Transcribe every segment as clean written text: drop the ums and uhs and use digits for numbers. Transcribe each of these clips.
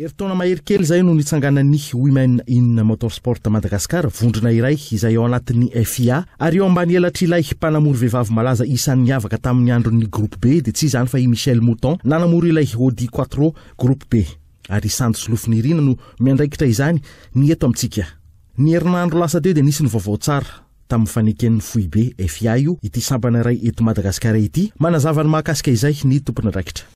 Eritaona mahery kely zay no nitsanganan'ny Women in Motorsport Madagasikara, vondrona iray izay ao anatin'ny FIA, ary eo ambany elatry ilay mpanamory vehivavy malaza isan'ny niavaka tamin'ny andron'ny groupe B, dia tsy izany fa i Michel Mouton nanamory ilay Audi Quattro groupe B, ary Santos Lofinirina no miandraikitra izany ny eto amintsika. Ny herinandro lasa teo dia nisy ny vaovao tsara tamin'ny faneken'ny fohy be FIA io, ity sampana iray eto Madagasikara ity, manazava ny mahakasika izay ny tompony raikitra.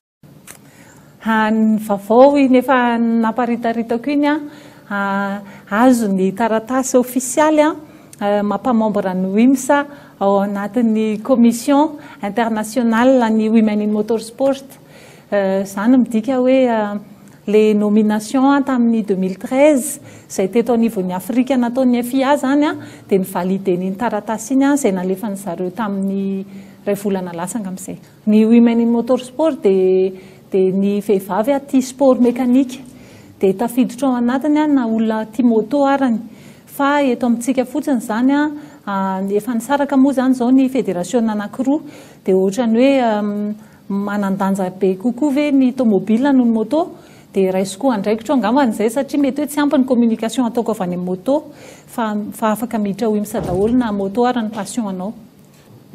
Ny vaovao nefa naparitarita iny azo ny taratasy ofisialy mampamembra ny WIMSA ao anatin'ny commission internationale ny Women in Motorsport. Zany midika hoe le nomination tamin'ny 2013 zay teto anivon'ny Afrika nataon'ny FIA zany dia ny valideny taratasy iny zay nalefany zareo tamin'ny ray volana lasanga amin'izay. Ny Women in Motorsport dia ny vehivavy tia sport mécanique dia tafiditra ao anatiny na olona tia moto arany, fa eto amintsika fotsiny zany efa nisaraka moa zany zao ny fédération anankiroa dia ohatrany hoe manandanja be kokoa ve ny tomobile noho ny moto, dia raisiko andraikitra angambany izay satria mety hoe tsy ampy ny communication ataoko avy any moto fa afaka miditra WIMSA daholo na moto arany passion anao.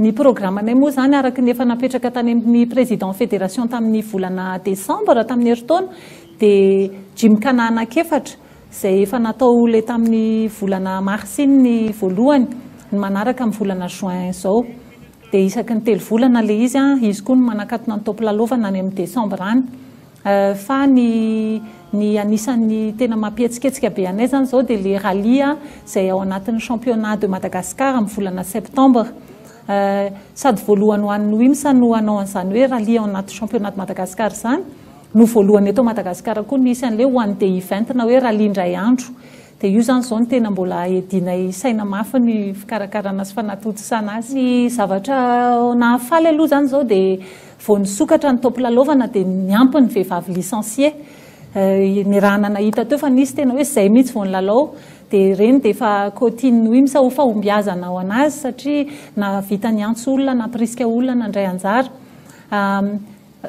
Ny programanay moa zany araka ny efa napetraka tany amin'ny président fédération tamin'ny volana décembre tamin'ny heritaona dia gymkhana anankiefatra zay efa natao le tamin'ny volana mars ny voalohany, ny manaraka amin'ny volana juin zao, dia isaky ny 3 volana le izy koa no manakatona ny topolalovana any amin'ny décembre any. Fa ny anisan'ny tena mampietsiketsika be anay zany zao dia le rallye zay ao anatin'ny championnat de Madagascar amin'ny volana septembre. Sady voalohany ho an'ny WIMSA no hanao an'izany hoe rallye ao anaty championnat de Madagascar zany, no voalohany eto Madagasikara koa nisy an'le one day event na hoe rallye indray andro. Dia io zany zao no tena mbola edinay saina mafy ny fikarakarana sy fanatotosana azy. Ny zavatra nahafaly aloha zany zao dia vao nisokatra ny topolalovana dia niampy ny vehivavy licencié. Ny raha nahita teo fa nisy tena hoe zay mihitsy vao nilalao, dia reny dia efa kotian'ny WIMSA ho fahombiazana ao anazy satria na vita niantso olona na prisika olona nandray anjara.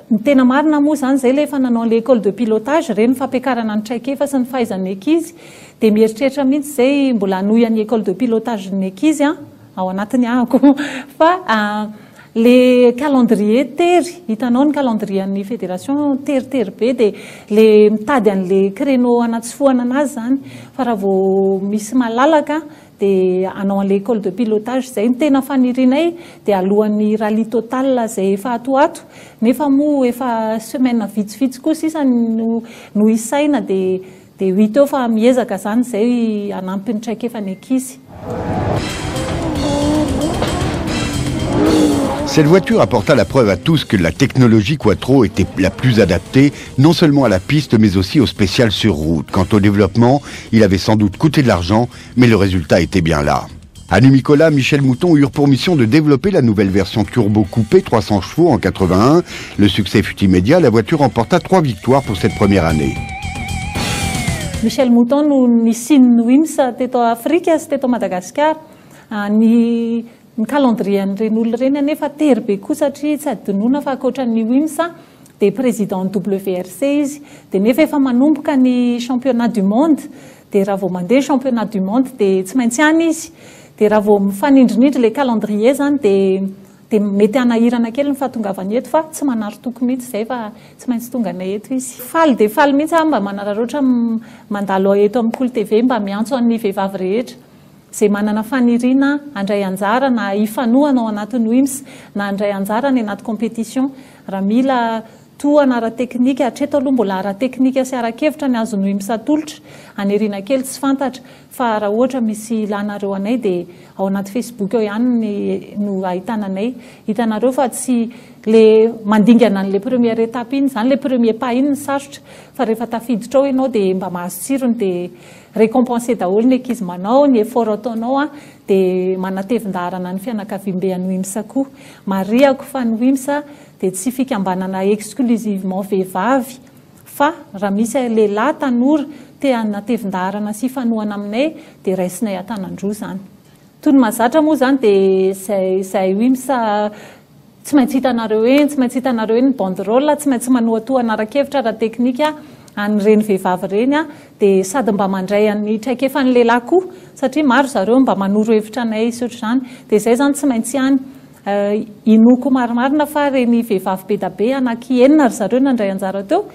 Ny tena marina moa zany zay le efa nanao l'école de pilotage, reny fampiakarana ny traikefa sy ny fahaizan'ny ankizy, dia mieritreritra mihitsy zay mbola hanohy école de pilotage ny ankizy ao anatiny ahako fa le calendrier tery, hitanao ny calendrier ny fédération tery be, dia le mitady an'le créneau anatsifohana anazy zany, fa raha vao misy malalaka dia anao l'école de pilotage zay ny tena fanirinay, dia alohan'ny rallye total zay efa atoato, nefa moa efa semaine vitsivitsy koa sisa no isaina dia 8 eo fa miezaka zany zay anampy ny traikefa ny ankizy. Cette voiture apporta la preuve à tous que la technologie Quattro était la plus adaptée, non seulement à la piste, mais aussi au spécial sur route. Quant au développement, il avait sans doute coûté de l'argent, mais le résultat était bien là. Anu Nicolas, Michel Mouton eurent pour mission de développer la nouvelle version turbo coupé 300 chevaux en 81. Le succès fut immédiat, la voiture remporta 3 victoires pour cette première année. Michel Mouton no nisin'ny WIMSA teto Afrika sy teto Madagasikara. Ny calendrier n'ireny olona ireny nefa tery be koa satria tsy adinoina fa ankoatran'ny WIMSA dia président WRC izy, dia nefa efa manomboka ny championnat du monde, dia raha vao mandeha championnat du monde dia tsy maintsy any izy, dia raha vao mifanindrinindry le calendrier zany dia mety anahirana kely ny fahatongavany eto fa tsy manary toko mihitsy zay fa tsy maintsy tonga anay eto izy. Faly dia faly mihitsy mba manararoatra mandalo eto amin'ny Kolo TV mba miantso an'ny vehivavy rehetra zay manana faniriana andray anjara na ifanohana ao anatin'ny WIMSA na andray anjara ny anaty compétition, raha mila tohana ara-teknika, hatreto aloha mbola ara-teknika sy ara-kevitra ny azon'ny WIMSA atolotra, aniriana kely tsy fantatra, fa raha ohatra misy ilanareo anay dia ao anaty Facebook eo ihany no ahitananay, hitanareo fa tsy le mandingana n'le première étape iny zany, le premier pas iny ny sarotra, fa rehefa tafiditra ao ianao dia mba mahazo tsirony dia récompensé daholo ny ankizy manao, ny effort ataonao dia manatevin-daharana ny fianakaviam-bean'ny WIMSA koa. Mariako fa ny WIMSA dia tsy fikambanana exclusivement vehivavy, fa raha misy lehilahy tanora te hanatevin-daharana sy fanohana aminay dia raisinay Antanandroa zany. Toy ny mahazatra moa zany dia izay WIMSA tsy maintsy hitanareo eny, tsy maintsy hitanareo eny ny banderole, tsy maintsy manohatohana ara-kevitra ara-teknika an'ireny vehivavy ireny dia sady mba mandray an'ny traikefa ny lehilahy koa satria maro zareo mba manoro hevitra anay sy ohatr'izany dia izay zany tsy maintsy ihany inoko maromarina fa reny vehivavy be da be anaky enina ry zareo nandray anjara teo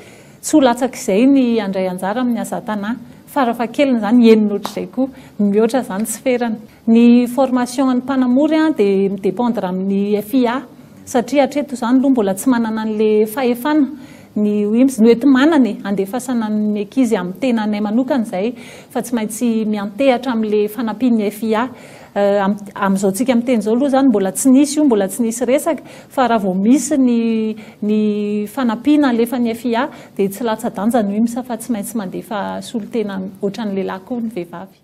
tsy ho latsak'izay ny andray anjara amin'ny asa-tanahy farafahakeliny zany enina ohatr'izay koa mihoatra zany tsy ferana ny formation an'ny mpanamory dia midépendre amin'ny FIA satria hatreto zany aloha mbola tsy manana an'le fahefana ny WIMS ny oety manany andefasana ny ankizy amin'ny tenanay manokana izay fa tsy maintsy miantehatra amin'le fanampian'ny FIA amin'izao tsika amin'ny teny izao aloha zany mbola tsy nisy io mbola tsy nisy resaka fa raha vao misy ny fanampiana alefa ny FIA dia tsy latsa-danja ny WIMS fa tsy maintsy mandefa solotena ohatran'ny lehilahy koa ny vehivavy.